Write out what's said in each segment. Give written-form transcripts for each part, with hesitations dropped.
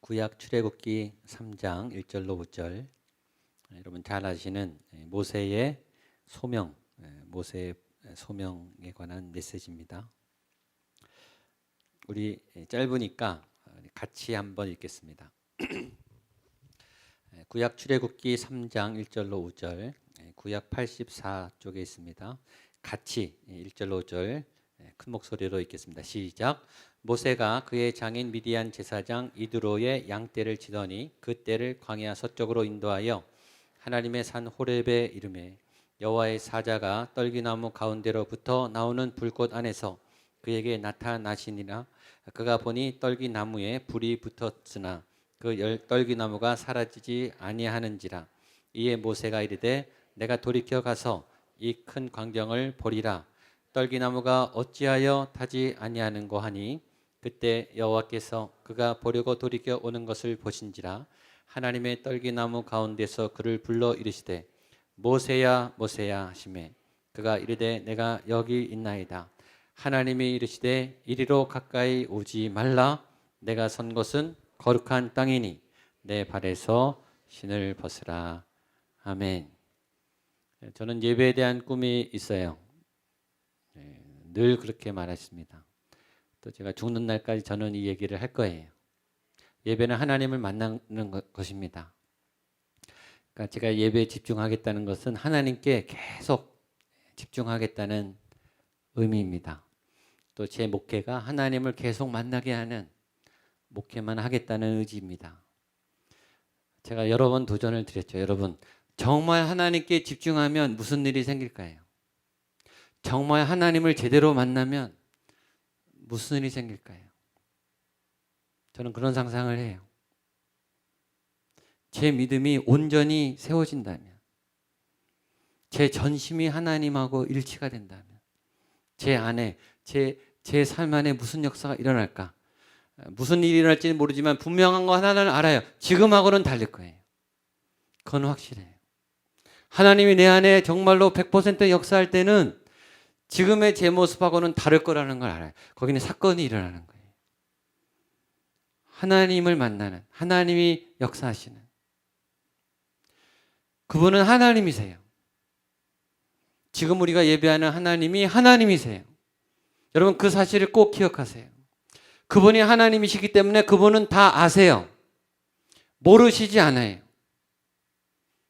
구약 출애굽기 3장 1절로 5절, 여러분 잘 아시는 모세의 소명, 모세의 소명에 관한 메시지입니다. 우리 짧으니까 같이 한번 읽겠습니다. 구약 출애굽기 3장 1절로 5절, 구약 84쪽에 있습니다. 같이 1절로 5절 큰 목소리로 읽겠습니다. 시작. 모세가 그의 장인 미디안 제사장 이드로의 양떼를 치더니 그 떼를 광야 서쪽으로 인도하여 하나님의 산 호렙에 이르매 여호와의 사자가 떨기나무 가운데로부터 나오는 불꽃 안에서 그에게 나타나시니라. 그가 보니 떨기나무에 불이 붙었으나 그 떨기나무가 사라지지 아니하는지라. 이에 모세가 이르되 내가 돌이켜 가서 이 큰 광경을 보리라. 떨기나무가 어찌하여 타지 아니하는고 하니 그때 여호와께서 그가 보려고 돌이켜 오는 것을 보신지라. 하나님의 떨기나무 가운데서 그를 불러 이르시되 모세야 모세야 하시매 그가 이르되 내가 여기 있나이다. 하나님이 이르시되 이리로 가까이 오지 말라. 내가 선 곳은 거룩한 땅이니 내 발에서 신을 벗으라. 아멘. 저는 예배에 대한 꿈이 있어요. 늘 그렇게 말했습니다. 또 제가 죽는 날까지 저는 이 얘기를 할 거예요. 예배는 하나님을 만나는 것입니다. 그러니까 제가 예배에 집중하겠다는 것은 하나님께 계속 집중하겠다는 의미입니다. 또 제 목회가 하나님을 계속 만나게 하는 목회만 하겠다는 의지입니다. 제가 여러 번 도전을 드렸죠. 여러분, 정말 하나님께 집중하면 무슨 일이 생길까요? 정말 하나님을 제대로 만나면 무슨 일이 생길까요? 저는 그런 상상을 해요. 제 믿음이 온전히 세워진다면, 제 전심이 하나님하고 일치가 된다면, 제 안에, 제 삶 안에 무슨 역사가 일어날까? 무슨 일이 일어날지는 모르지만 분명한 거 하나는 알아요. 지금하고는 다를 거예요. 그건 확실해요. 하나님이 내 안에 정말로 100% 역사할 때는 지금의 제 모습하고는 다를 거라는 걸 알아요. 거기는 사건이 일어나는 거예요. 하나님을 만나는, 하나님이 역사하시는 그분은 하나님이세요. 지금 우리가 예배하는 하나님이 하나님이세요. 여러분 그 사실을 꼭 기억하세요. 그분이 하나님이시기 때문에 그분은 다 아세요. 모르시지 않아요.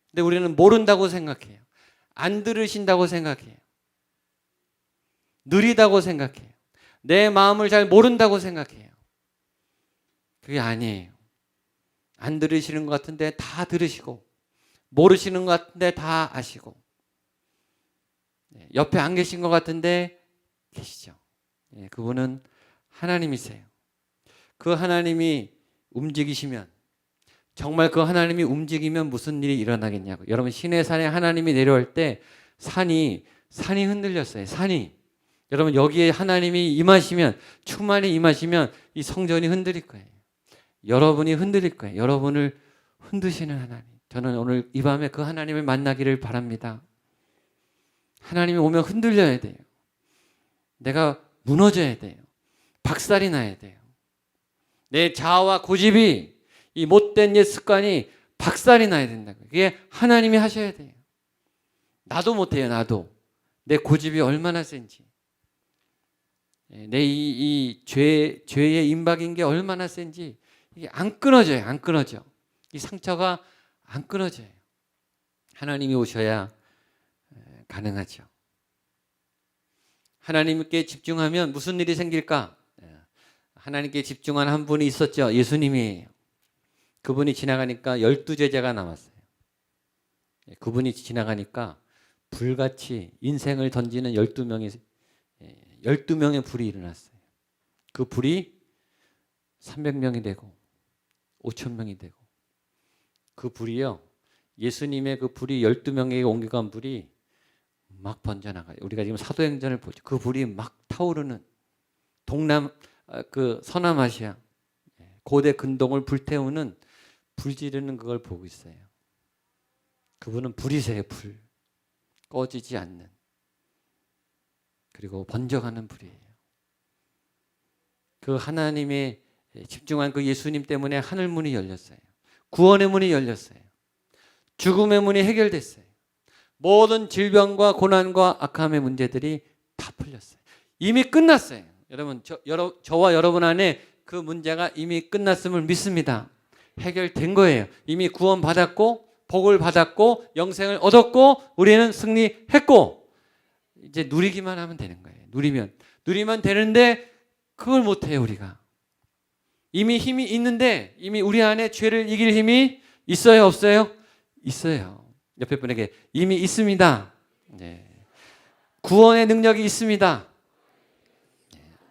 근데 우리는 모른다고 생각해요. 안 들으신다고 생각해요. 느리다고 생각해요. 내 마음을 잘 모른다고 생각해요. 그게 아니에요. 안 들으시는 것 같은데 다 들으시고 모르시는 것 같은데 다 아시고 옆에 안 계신 것 같은데 계시죠. 그분은 하나님이세요. 그 하나님이 움직이시면 정말 그 하나님이 움직이면 무슨 일이 일어나겠냐고. 여러분 시내산에 하나님이 내려올 때 산이 흔들렸어요. 산이. 여러분 여기에 하나님이 임하시면 충만히 임하시면 이 성전이 흔들릴 거예요. 여러분이 흔들릴 거예요. 여러분을 흔드시는 하나님. 저는 오늘 이 밤에 그 하나님을 만나기를 바랍니다. 하나님이 오면 흔들려야 돼요. 내가 무너져야 돼요. 박살이 나야 돼요. 내 자아와 고집이 이 못된 옛 습관이 박살이 나야 된다고요. 그게 하나님이 하셔야 돼요. 나도 못해요. 나도. 내 고집이 얼마나 센지. 내 이 죄의 임박인 게 얼마나 센지 이게 안 끊어져요. 안 끊어져. 이 상처가 안 끊어져요. 하나님이 오셔야 가능하죠. 하나님께 집중하면 무슨 일이 생길까? 하나님께 집중한 한 분이 있었죠. 예수님이에요. 그분이 지나가니까 12제자가 남았어요. 그분이 지나가니까 불같이 인생을 던지는 12명의 불이 일어났어요. 그 불이 300명이 되고 5,000명이 되고 그 불이요. 예수님의 그 불이 12명에게 옮겨간 불이 막 번져나가요. 우리가 지금 사도행전을 보죠. 그 불이 막 타오르는 서남아시아 고대 근동을 불태우는 불 지르는 그걸 보고 있어요. 그분은 불이세요. 불. 꺼지지 않는. 그리고 번져가는 불이에요. 그 하나님의 집중한 그 예수님 때문에 하늘 문이 열렸어요. 구원의 문이 열렸어요. 죽음의 문이 해결됐어요. 모든 질병과 고난과 악함의 문제들이 다 풀렸어요. 이미 끝났어요. 여러분, 저와 여러분 안에 그 문제가 이미 끝났음을 믿습니다. 해결된 거예요. 이미 구원받았고 복을 받았고 영생을 얻었고 우리는 승리했고 이제 누리기만 하면 되는 거예요. 누리면 되는데 그걸 못해요. 우리가 이미 힘이 있는데, 이미 우리 안에 죄를 이길 힘이 있어요, 없어요? 있어요. 옆에 분에게 이미 있습니다. 네. 구원의 능력이 있습니다.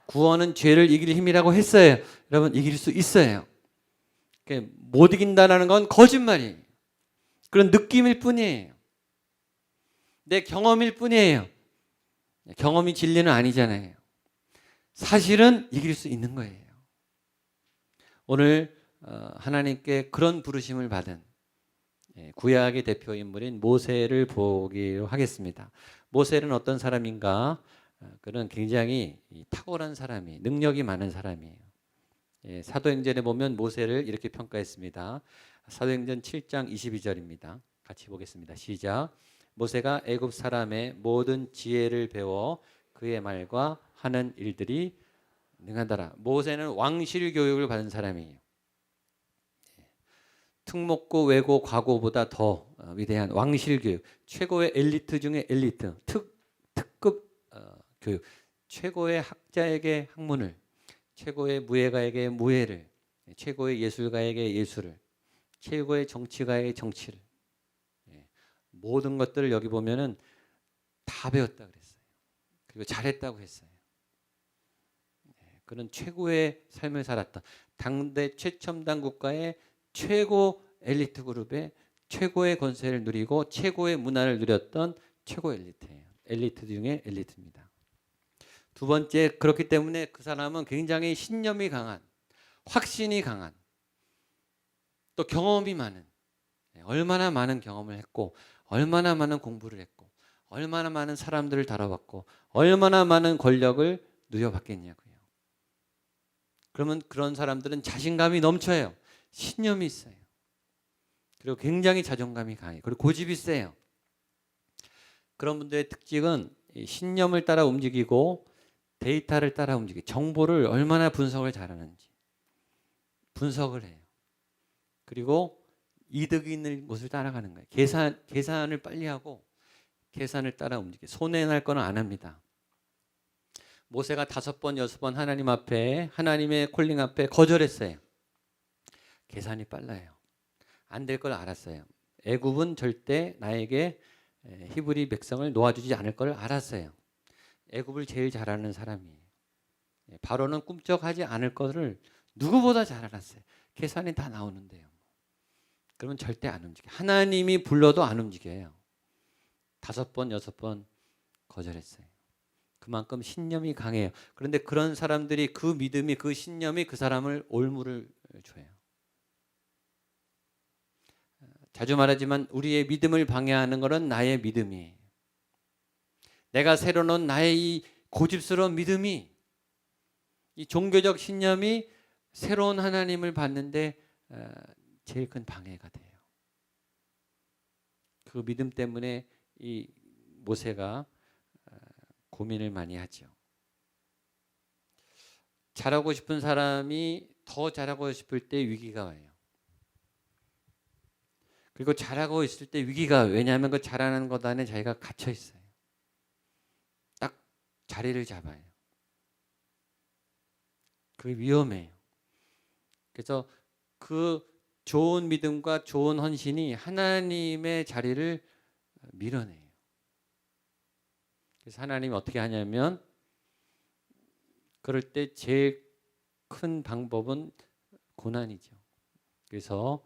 구원은 죄를 이길 힘이라고 했어요. 여러분, 이길 수 있어요. 못 이긴다는 건 거짓말이에요. 그런 느낌일 뿐이에요. 내 경험일 뿐이에요. 경험이 진리는 아니잖아요. 사실은 이길 수 있는 거예요. 오늘 하나님께 그런 부르심을 받은 구약의 대표 인물인 모세를 보기로 하겠습니다. 모세는 어떤 사람인가? 그는 굉장히 탁월한 사람이, 능력이 많은 사람이에요. 사도행전에 보면 모세를 이렇게 평가했습니다. 사도행전 7장 22절입니다. 같이 보겠습니다. 시작. 모세가 애굽 사람의 모든 지혜를 배워 그의 말과 하는 일들이 능하더라. 모세는 왕실 교육을 받은 사람이에요. 특목고, 외고, 과고보다 더 위대한 왕실 교육, 최고의 엘리트 중에 엘리트, 특급 교육, 최고의 학자에게 학문을, 최고의 무예가에게 무예를, 최고의 예술가에게 예술을, 최고의 정치가에게 정치를, 모든 것들을 여기 보면은 다 배웠다 그랬어요. 그리고 잘했다고 했어요. 그는 최고의 삶을 살았다. 당대 최첨단 국가의 최고 엘리트 그룹의 최고의 권세를 누리고 최고의 문화를 누렸던 최고 엘리트예요. 엘리트 중에 엘리트입니다. 두 번째, 그렇기 때문에 그 사람은 굉장히 신념이 강한, 확신이 강한, 또 경험이 많은, 얼마나 많은 경험을 했고 얼마나 많은 공부를 했고 얼마나 많은 사람들을 다뤄봤고 얼마나 많은 권력을 누려봤겠냐고요. 그러면 그런 사람들은 자신감이 넘쳐요. 신념이 있어요. 그리고 굉장히 자존감이 강해요. 그리고 고집이 세요. 그런 분들의 특징은 신념을 따라 움직이고 데이터를 따라 움직이고 정보를 얼마나 분석을 잘하는지 분석을 해요. 그리고 이득이 있는 곳을 따라가는 거예요. 계산을 빨리 하고 계산을 따라 움직여요. 손해날 거는 안 합니다. 모세가 5번, 6번 하나님 앞에, 하나님의 콜링 앞에 거절했어요. 계산이 빨라요. 안 될 걸 알았어요. 애굽은 절대 나에게 히브리 백성을 놓아주지 않을 걸 알았어요. 애굽을 제일 잘 아는 사람이에요. 바로는 꿈쩍하지 않을 것을 누구보다 잘 알았어요. 계산이 다 나오는데요. 그러면 절대 안 움직여요. 하나님이 불러도 안 움직여요. 5번, 6번 거절했어요. 그만큼 신념이 강해요. 그런데 그런 사람들이 그 믿음이, 그 신념이 그 사람을 올무를 줘요. 자주 말하지만 우리의 믿음을 방해하는 것은 나의 믿음이에요. 내가 새로 놓은 나의 이 고집스러운 믿음이, 이 종교적 신념이 새로운 하나님을 받는데 제일 큰 방해가 돼요. 그 믿음 때문에 이 모세가 고민을 많이 하죠. 잘하고 싶은 사람이 더 잘하고 싶을 때 위기가 와요. 그리고 잘하고 있을 때 위기가, 왜냐하면 그 잘하는 것 안에 자기가 갇혀 있어요. 딱 자리를 잡아요. 그게 위험해요. 그래서 그 좋은 믿음과 좋은 헌신이 하나님의 자리를 밀어내요. 그래서 하나님이 어떻게 하냐면, 그럴 때 제일 큰 방법은 고난이죠. 그래서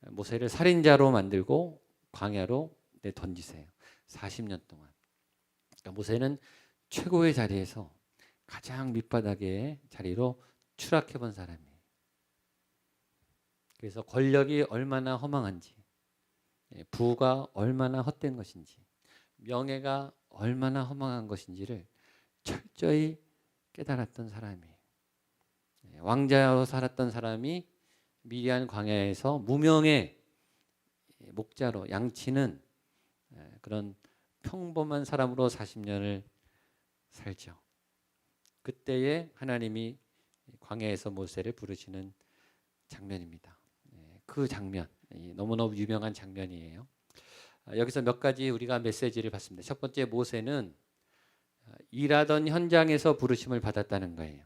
모세를 살인자로 만들고 광야로 내던지세요. 40년 동안. 그러니까 모세는 최고의 자리에서 가장 밑바닥의 자리로 추락해 본 사람이에요. 그래서 권력이 얼마나 허망한지, 부가 얼마나 헛된 것인지, 명예가 얼마나 허망한 것인지를 철저히 깨달았던 사람이에요. 왕자로 살았던 사람이 미디안 광야에서 무명의 목자로 양치는 그런 평범한 사람으로 40년을 살죠. 그때에 하나님이 광야에서 모세를 부르시는 장면입니다. 그 장면 너무너무 유명한 장면이에요. 여기서 몇 가지 우리가 메시지를 받습니다. 첫 번째, 모세는 일하던 현장에서 부르심을 받았다는 거예요.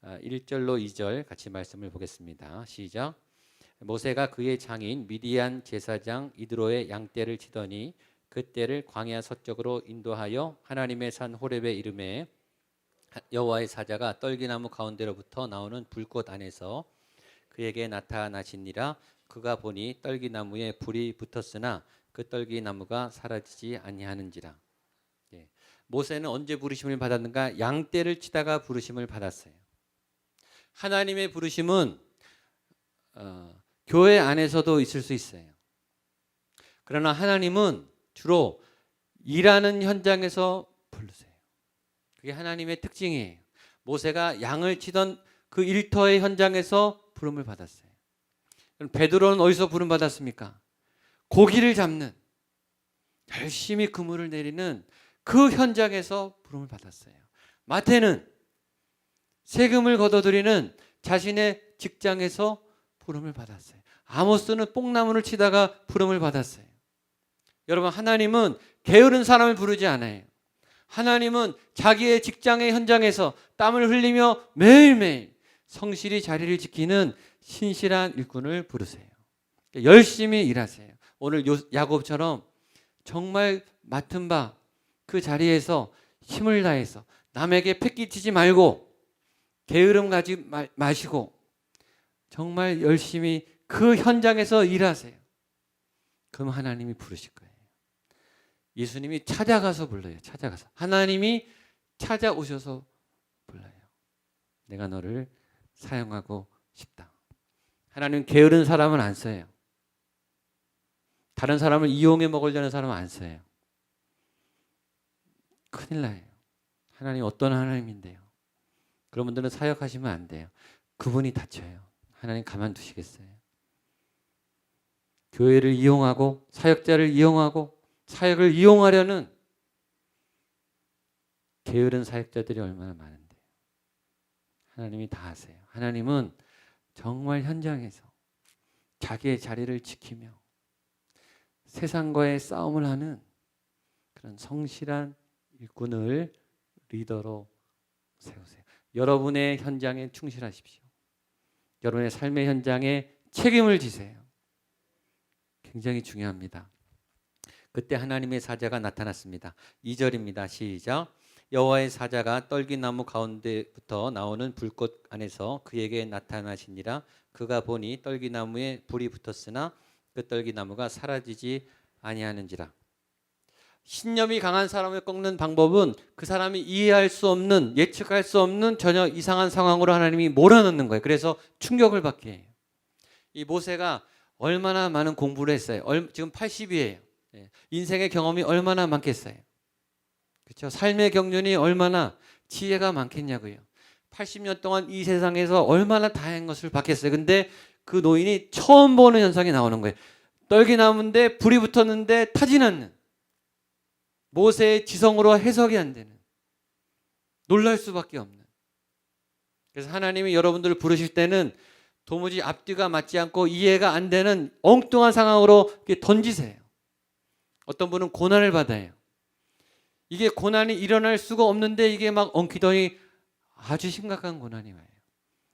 1절로 2절 같이 말씀을 보겠습니다. 시작. 모세가 그의 장인 미디안 제사장 이드로의 양떼를 치더니 그 떼를 광야 서쪽으로 인도하여 하나님의 산 호렙에 이르매 여호와의 사자가 떨기나무 가운데로부터 나오는 불꽃 안에서 그에게 나타나시니라. 그가 보니 떨기나무에 불이 붙었으나 그 떨기나무가 사라지지 아니하는지라. 모세는 언제 부르심을 받았는가? 양떼를 치다가 부르심을 받았어요. 하나님의 부르심은 교회 안에서도 있을 수 있어요. 그러나 하나님은 주로 일하는 현장에서 부르세요. 그게 하나님의 특징이에요. 모세가 양을 치던 그 일터의 현장에서 부름을 받았어요. 베드로는 어디서 부름 받았습니까? 고기를 잡는, 열심히 그물을 내리는 그 현장에서 부름을 받았어요. 마태는 세금을 걷어들이는 자신의 직장에서 부름을 받았어요. 아모스는 뽕나무를 치다가 부름을 받았어요. 여러분, 하나님은 게으른 사람을 부르지 않아요. 하나님은 자기의 직장의 현장에서 땀을 흘리며 매일매일 성실히 자리를 지키는 신실한 일꾼을 부르세요. 열심히 일하세요. 오늘 야곱처럼 정말 맡은 바 그 자리에서 힘을 다해서 남에게 패기치지 말고 게으름 가지 마시고 정말 열심히 그 현장에서 일하세요. 그럼 하나님이 부르실 거예요. 예수님이 찾아가서 불러요. 찾아가서. 하나님이 찾아오셔서 불러요. 내가 너를 사용하고 싶다. 하나님은 게으른 사람은 안 써요. 다른 사람을 이용해 먹으려는 사람은 안 써요. 큰일 나요. 하나님 어떤 하나님인데요. 그런 분들은 사역하시면 안 돼요. 그분이 다쳐요. 하나님 가만두시겠어요? 교회를 이용하고 사역자를 이용하고 사역을 이용하려는 게으른 사역자들이 얼마나 많은데요. 하나님이 다 아세요. 하나님은 정말 현장에서 자기의 자리를 지키며 세상과의 싸움을 하는 그런 성실한 일꾼을 리더로 세우세요. 여러분의 현장에 충실하십시오. 여러분의 삶의 현장에 책임을 지세요. 굉장히 중요합니다. 그때 하나님의 사자가 나타났습니다. 2절입니다. 시작. 여호와의 사자가 떨기나무 가운데부터 나오는 불꽃 안에서 그에게 나타나시니라. 그가 보니 떨기나무에 불이 붙었으나 그 떨기나무가 사라지지 아니하는지라. 신념이 강한 사람을 꺾는 방법은 그 사람이 이해할 수 없는, 예측할 수 없는 전혀 이상한 상황으로 하나님이 몰아넣는 거예요. 그래서 충격을 받게 해요. 이 모세가 얼마나 많은 공부를 했어요. 지금 80이에요. 인생의 경험이 얼마나 많겠어요. 그렇죠? 삶의 경륜이 얼마나 지혜가 많겠냐고요. 80년 동안 이 세상에서 얼마나 다양한 것을 봤겠어요. 근데 그 노인이 처음 보는 현상이 나오는 거예요. 떨기나무인데 불이 붙었는데 타진 않는, 모세의 지성으로 해석이 안 되는, 놀랄 수밖에 없는. 그래서 하나님이 여러분들을 부르실 때는 도무지 앞뒤가 맞지 않고 이해가 안 되는 엉뚱한 상황으로 던지세요. 어떤 분은 고난을 받아요. 이게 고난이 일어날 수가 없는데 이게 막 엉키더니 아주 심각한 고난이 와요.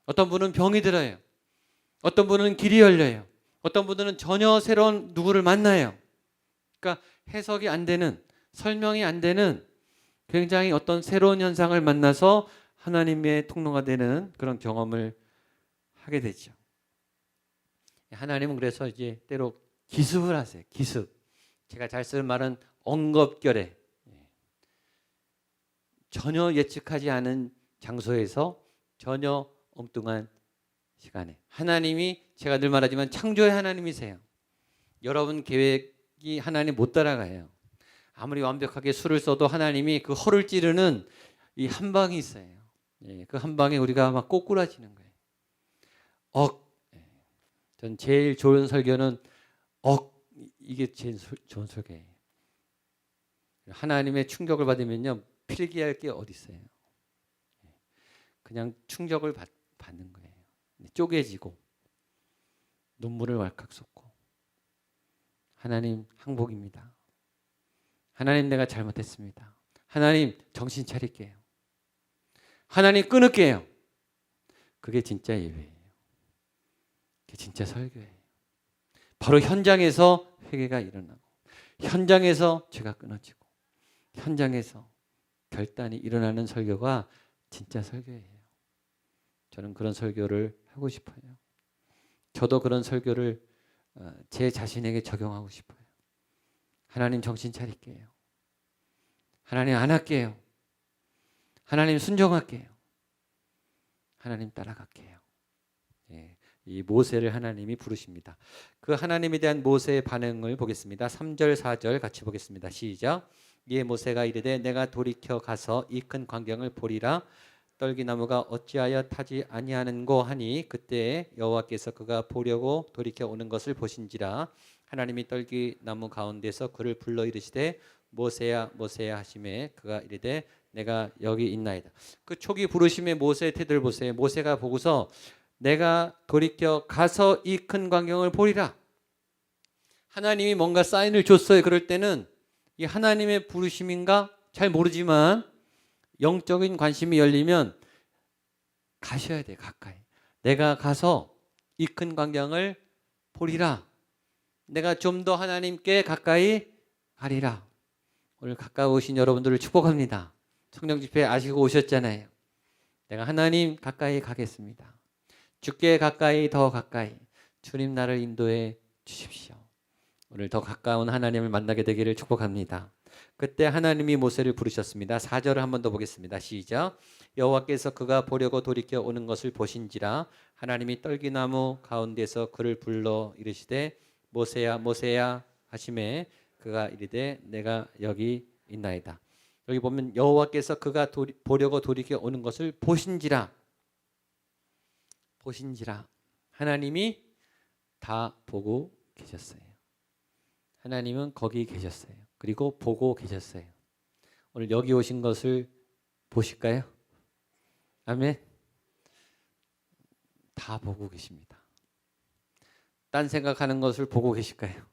어떤 분은 병이 들어요. 어떤 분은 길이 열려요. 어떤 분들은 전혀 새로운 누구를 만나요. 그러니까 해석이 안 되는, 설명이 안 되는 굉장히 어떤 새로운 현상을 만나서 하나님의 통로가 되는 그런 경험을 하게 되죠. 하나님은 그래서 이제 때로 기습을 하세요. 기습. 제가 잘 쓰는 말은 엉겁결에, 전혀 예측하지 않은 장소에서 전혀 엉뚱한 시간에. 하나님이 제가 늘 말하지만 창조의 하나님이세요. 여러분 계획이 하나님 못 따라가요. 아무리 완벽하게 수를 써도 하나님이 그 허를 찌르는 이 한 방이 있어요. 그 한 방에 우리가 막 꼬꾸라지는 거예요. 전 제일 좋은 설교는 이게 제일 좋은 설교예요. 하나님의 충격을 받으면요 필기할 게 어디 있어요. 그냥 충격을 받는 거예요. 쪼개지고 눈물을 왈칵 쏟고 하나님 항복입니다. 하나님 내가 잘못했습니다. 하나님 정신 차릴게요. 하나님 끊을게요. 그게 진짜 예배예요. 그게 진짜 설교예요. 바로 현장에서 회개가 일어나고 현장에서 죄가 끊어지고 현장에서 결단이 일어나는 설교가 진짜 설교예요. 저는 그런 설교를 하고 싶어요. 저도 그런 설교를 제 자신에게 적용하고 싶어요. 하나님 정신 차릴게요. 하나님 안 할게요. 하나님 순종할게요. 하나님 따라갈게요. 예, 이 모세를 하나님이 부르십니다. 그 하나님에 대한 모세의 반응을 보겠습니다. 3절 4절 같이 보겠습니다. 시작. 이에 모세가 이르되 내가 돌이켜 가서 이 큰 광경을 보리라. 떨기나무가 어찌하여 타지 아니하는고 하니 그때 여호와께서 그가 보려고 돌이켜 오는 것을 보신지라. 하나님이 떨기나무 가운데서 그를 불러 이르시되 모세야 모세야 하시매 그가 이르되 내가 여기 있나이다. 그 초기 부르심의 모세의 태도를 보세요. 모세가 보고서 내가 돌이켜 가서 이 큰 광경을 보리라. 하나님이 뭔가 사인을 줬어요. 그럴 때는 이 하나님의 부르심인가 잘 모르지만 영적인 관심이 열리면 가셔야 돼. 가까이. 내가 가서 이 큰 광경을 보리라. 내가 좀 더 하나님께 가까이 가리라. 오늘 가까우신 여러분들을 축복합니다. 성령 집회 아시고 오셨잖아요. 내가 하나님 가까이 가겠습니다. 주께 가까이 더 가까이 주님 나를 인도해 주십시오. 오늘 더 가까운 하나님을 만나게 되기를 축복합니다. 그때 하나님이 모세를 부르셨습니다. 4절을 한 번 더 보겠습니다. 시작. 여호와께서 그가 보려고 돌이켜 오는 것을 보신지라. 하나님이 떨기나무 가운데서 그를 불러 이르시되 모세야 모세야 하시매 그가 이르되 내가 여기 있나이다. 여기 보면 여호와께서 그가 보려고 돌이켜 오는 것을 보신지라. 보신지라. 하나님이 다 보고 계셨어요. 하나님은 거기 계셨어요. 그리고 보고 계셨어요. 오늘 여기 오신 것을 보실까요? 아멘. 다 보고 계십니다. 딴 생각하는 것을 보고 계실까요?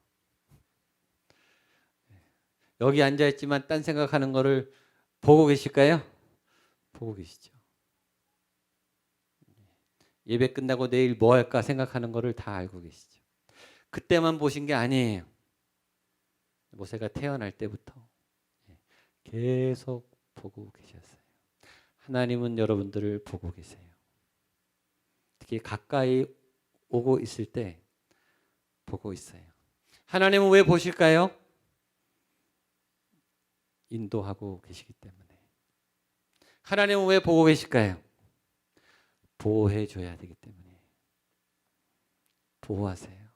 여기 앉아있지만 딴 생각하는 것을 보고 계실까요? 보고 계시죠. 예배 끝나고 내일 뭐 할까 생각하는 것을 다 알고 계시죠. 그때만 보신 게 아니에요. 모세가 태어날 때부터 계속 보고 계셨어요. 하나님은 여러분들을 보고 계세요. 특히 가까이 오고 있을 때 보고 있어요. 하나님은 왜 보실까요? 인도하고 계시기 때문에. 하나님은 왜 보고 계실까요? 보호해 줘야 되기 때문에. 보호하세요.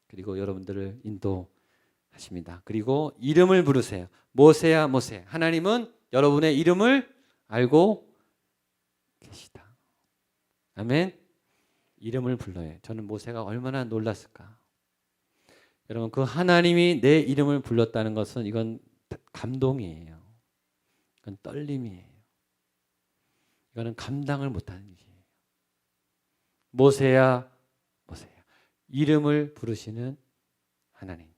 그리고 여러분들을 인도하십니다. 그리고 이름을 부르세요. 모세야 모세. 하나님은 여러분의 이름을 알고 계시다. 아멘. 이름을 불러요. 저는 모세가 얼마나 놀랐을까. 여러분 그 하나님이 내 이름을 불렀다는 것은 이건 감동이에요. 이건 떨림이에요. 이거는 감당을 못하는 일이에요. 모세야 모세야. 이름을 부르시는 하나님.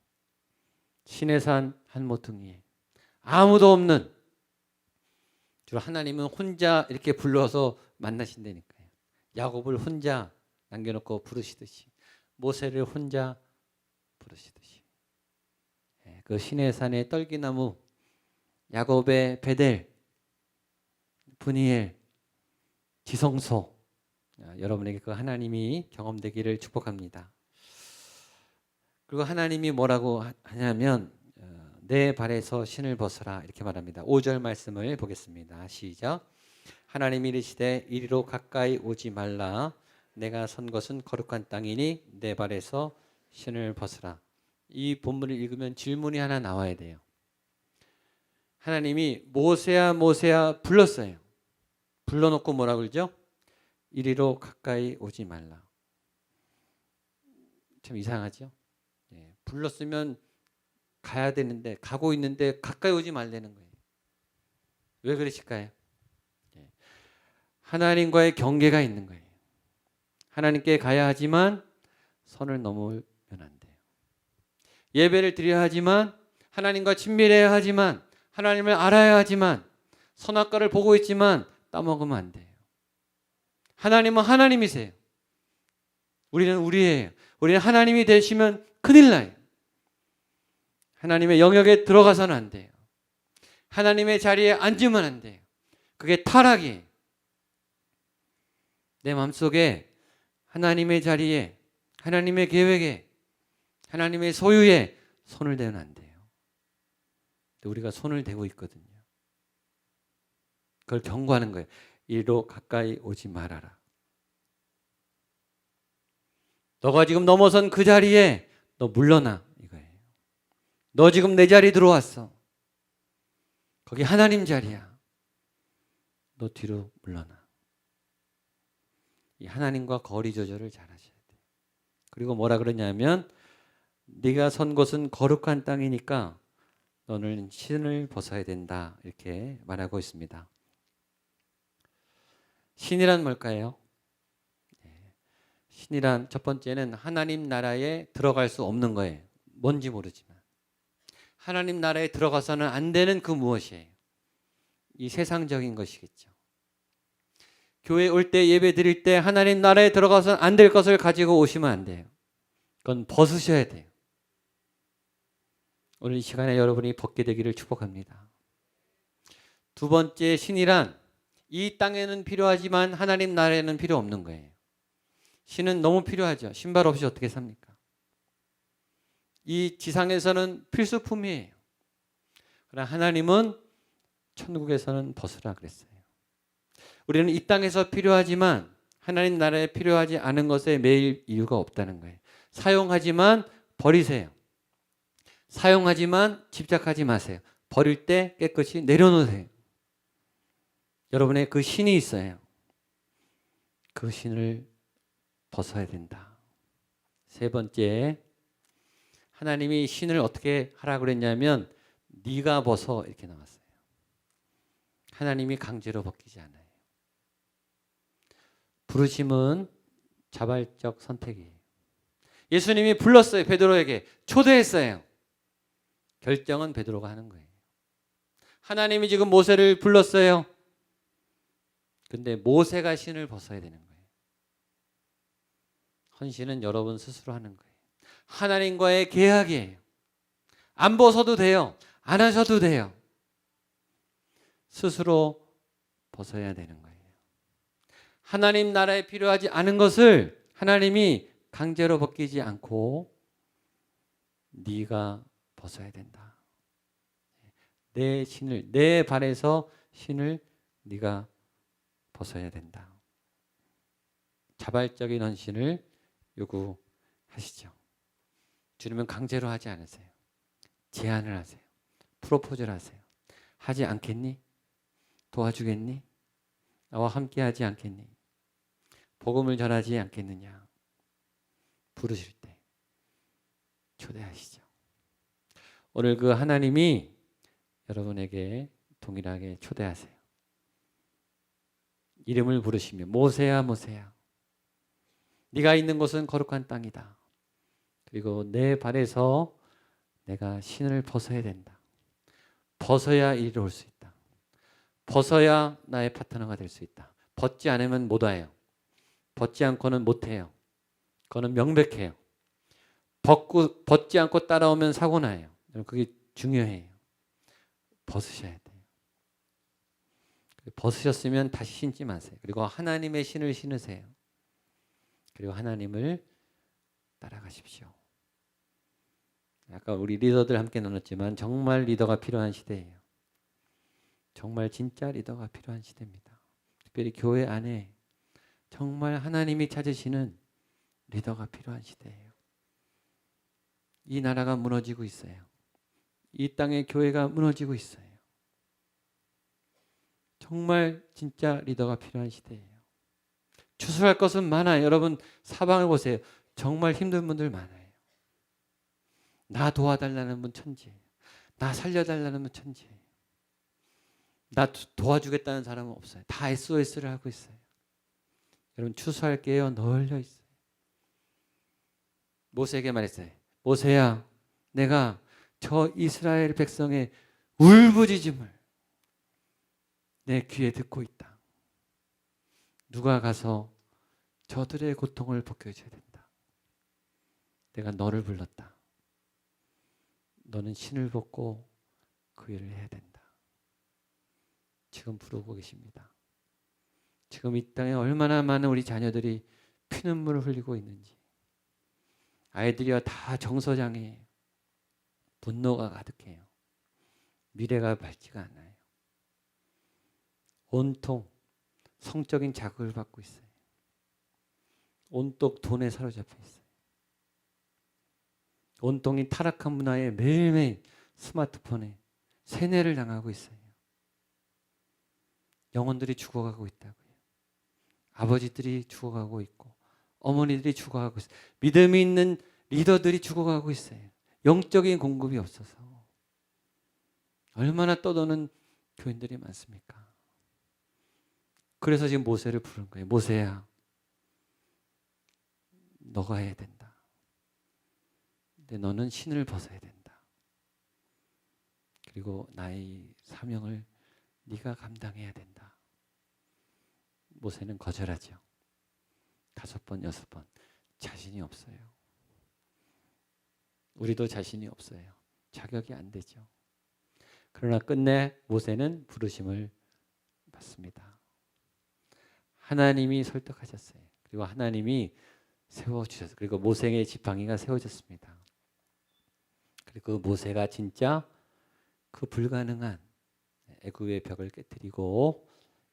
신의 산 한 모퉁이에 아무도 없는 주로 하나님은 혼자 이렇게 불러서 만나신다니까요. 야곱을 혼자 남겨놓고 부르시듯이 모세를 혼자 부르시듯이 그 신의 산의 떨기나무 야곱의 베델 분이엘 지성소 여러분에게 그 하나님이 경험되기를 축복합니다. 그리고 하나님이 뭐라고 하냐면 내 발에서 신을 벗어라 이렇게 말합니다. 5절 말씀을 보겠습니다. 시작. 하나님이 이르시되 이리로 가까이 오지 말라. 내가 선 것은 거룩한 땅이니 내 발에서 신을 벗어라. 이 본문을 읽으면 질문이 하나 나와야 돼요. 하나님이 모세야 모세야 불렀어요. 불러놓고 뭐라 그러죠? 이리로 가까이 오지 말라. 참 이상하죠. 불렀으면 가야 되는데 가고 있는데 가까이 오지 말라는 거예요. 왜 그러실까요? 하나님과의 경계가 있는 거예요. 하나님께 가야 하지만 선을 넘으면 안 돼요. 예배를 드려야 하지만 하나님과 친밀해야 하지만 하나님을 알아야 하지만 선악과를 보고 있지만 따먹으면 안 돼요. 하나님은 하나님이세요. 우리는 우리예요. 우리는 하나님이 되시면 큰일 나요. 하나님의 영역에 들어가서는 안 돼요. 하나님의 자리에 앉으면 안 돼요. 그게 타락이에요. 내 마음속에 하나님의 자리에, 하나님의 계획에, 하나님의 소유에 손을 대면 안 돼요. 우리가 손을 대고 있거든요. 그걸 경고하는 거예요. 이리로 가까이 오지 말아라. 너가 지금 넘어선 그 자리에 너 물러나 이거예요. 너 지금 내 자리 들어왔어. 거기 하나님 자리야. 너 뒤로 물러나. 이 하나님과 거리 조절을 잘 하셔야 돼요. 그리고 뭐라 그러냐면 네가 선 곳은 거룩한 땅이니까 너는 신을 벗어야 된다. 이렇게 말하고 있습니다. 신이란 뭘까요? 신이란 첫 번째는 하나님 나라에 들어갈 수 없는 거예요. 뭔지 모르지만. 하나님 나라에 들어가서는 안 되는 그 무엇이에요? 이 세상적인 것이겠죠. 교회 올 때 예배 드릴 때 하나님 나라에 들어가서는 안 될 것을 가지고 오시면 안 돼요. 그건 벗으셔야 돼요. 오늘 이 시간에 여러분이 벗게 되기를 축복합니다. 두 번째 신이란 이 땅에는 필요하지만 하나님 나라에는 필요 없는 거예요. 신은 너무 필요하죠. 신발 없이 어떻게 삽니까? 이 지상에서는 필수품이에요. 그러나 하나님은 천국에서는 벗으라 그랬어요. 우리는 이 땅에서 필요하지만 하나님 나라에 필요하지 않은 것에 매일 이유가 없다는 거예요. 사용하지만 버리세요. 사용하지만 집착하지 마세요. 버릴 때 깨끗이 내려놓으세요. 여러분의 그 신이 있어요. 그 신을 벗어야 된다. 세 번째, 하나님이 신을 어떻게 하라고 그랬냐면 네가 벗어 이렇게 나왔어요. 하나님이 강제로 벗기지 않아요. 부르심은 자발적 선택이에요. 예수님이 불렀어요. 베드로에게 초대했어요. 결정은 베드로가 하는 거예요. 하나님이 지금 모세를 불렀어요. 근데 모세가 신을 벗어야 되는 거예요. 헌신은 여러분 스스로 하는 거예요. 하나님과의 계약이에요. 안 벗어도 돼요. 안 하셔도 돼요. 스스로 벗어야 되는 거예요. 하나님 나라에 필요하지 않은 것을 하나님이 강제로 벗기지 않고 네가 벗어야 된다. 내 신을, 내 발에서 신을 네가 벗어야 된다. 자발적인 헌신을 요구하시죠. 주님은 강제로 하지 않으세요. 제안을 하세요. 프로포즈를 하세요. 하지 않겠니? 도와주겠니? 나와 함께 하지 않겠니? 복음을 전하지 않겠느냐? 부르실 때 초대하시죠. 오늘 그 하나님이 여러분에게 동일하게 초대하세요. 이름을 부르시며 모세야 모세야 네가 있는 곳은 거룩한 땅이다. 그리고 내 발에서 내가 신을 벗어야 된다. 벗어야 이리로 올 수 있다. 벗어야 나의 파트너가 될 수 있다. 벗지 않으면 못 와요. 벗지 않고는 못해요. 그거는 명백해요. 벗지 않고 따라오면 사고 나요. 그게 중요해요. 벗으셔야 돼요. 벗으셨으면 다시 신지 마세요. 그리고 하나님의 신을 신으세요. 그리고 하나님을 따라가십시오. 아까 우리 리더들 함께 나눴지만 정말 리더가 필요한 시대예요. 정말 진짜 리더가 필요한 시대입니다. 특별히 교회 안에 정말 하나님이 찾으시는 리더가 필요한 시대예요. 이 나라가 무너지고 있어요. 이 땅의 교회가 무너지고 있어요. 정말 진짜 리더가 필요한 시대예요. 추수할 것은 많아요. 여러분 사방을 보세요. 정말 힘든 분들 많아요. 나 도와달라는 분 천지예요. 나 살려달라는 분 천지예요. 나 도와주겠다는 사람은 없어요. 다 SOS를 하고 있어요. 여러분 추수할게요. 널려 있어요. 모세에게 말했어요. 모세야, 내가 저 이스라엘 백성의 울부짖음을 내 귀에 듣고 있다. 누가 가서 저들의 고통을 벗겨줘야 된다. 내가 너를 불렀다. 너는 신을 벗고 그 일을 해야 된다. 지금 부르고 계십니다. 지금 이 땅에 얼마나 많은 우리 자녀들이 피눈물을 흘리고 있는지. 아이들이야 다 정서장애예요. 분노가 가득해요. 미래가 밝지가 않아요. 온통 성적인 자극을 받고 있어요. 온통 돈에 사로잡혀 있어요. 온통이 타락한 문화에 매일매일 스마트폰에 세뇌를 당하고 있어요. 영혼들이 죽어가고 있다고요. 아버지들이 죽어가고 있고 어머니들이 죽어가고 있어요. 믿음이 있는 리더들이 죽어가고 있어요. 영적인 공급이 없어서. 얼마나 떠도는 교인들이 많습니까? 그래서 지금 모세를 부른 거예요. 모세야, 너가 해야 된다. 근데 너는 신을 벗어야 된다. 그리고 나의 사명을 네가 감당해야 된다. 모세는 거절하죠. 5번, 6번. 자신이 없어요. 우리도 자신이 없어요. 자격이 안 되죠. 그러나 끝내 모세는 부르심을 받습니다. 하나님이 설득하셨어요. 그리고 하나님이 세워주셨어요. 그리고 모세의 지팡이가 세워졌습니다. 그리고 모세가 진짜 그 불가능한 애굽의 벽을 깨뜨리고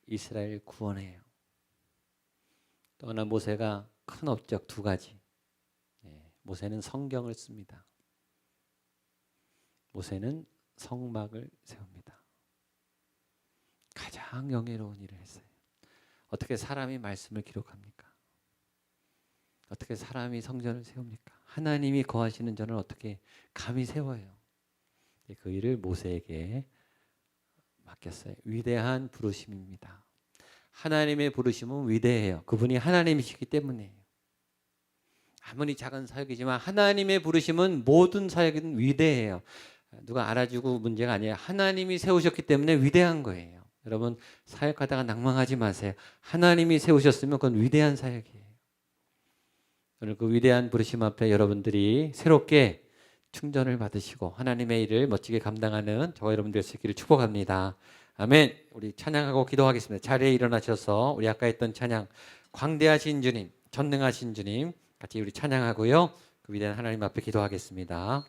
이스라엘 구원해요. 또 하나 모세가 큰 업적 2가지. 모세는 성경을 씁니다. 모세는 성막을 세웁니다. 가장 영예로운 일을 했어요. 어떻게 사람이 말씀을 기록합니까? 어떻게 사람이 성전을 세웁니까? 하나님이 거하시는 전을 어떻게 감히 세워요? 그 일을 모세에게 맡겼어요. 위대한 부르심입니다. 하나님의 부르심은 위대해요. 그분이 하나님이시기 때문이에요. 아무리 작은 사역이지만 하나님의 부르심은 모든 사역은 위대해요. 누가 알아주고 문제가 아니에요. 하나님이 세우셨기 때문에 위대한 거예요. 여러분 사역하다가 낭망하지 마세요. 하나님이 세우셨으면 그건 위대한 사역이에요. 오늘 그 위대한 부르심 앞에 여러분들이 새롭게 충전을 받으시고 하나님의 일을 멋지게 감당하는 저와 여러분들 될 수 있기를 축복합니다. 아멘. 우리 찬양하고 기도하겠습니다. 자리에 일어나셔서 우리 아까 했던 찬양 광대하신 주님, 전능하신 주님 같이 우리 찬양하고요. 그 위대한 하나님 앞에 기도하겠습니다.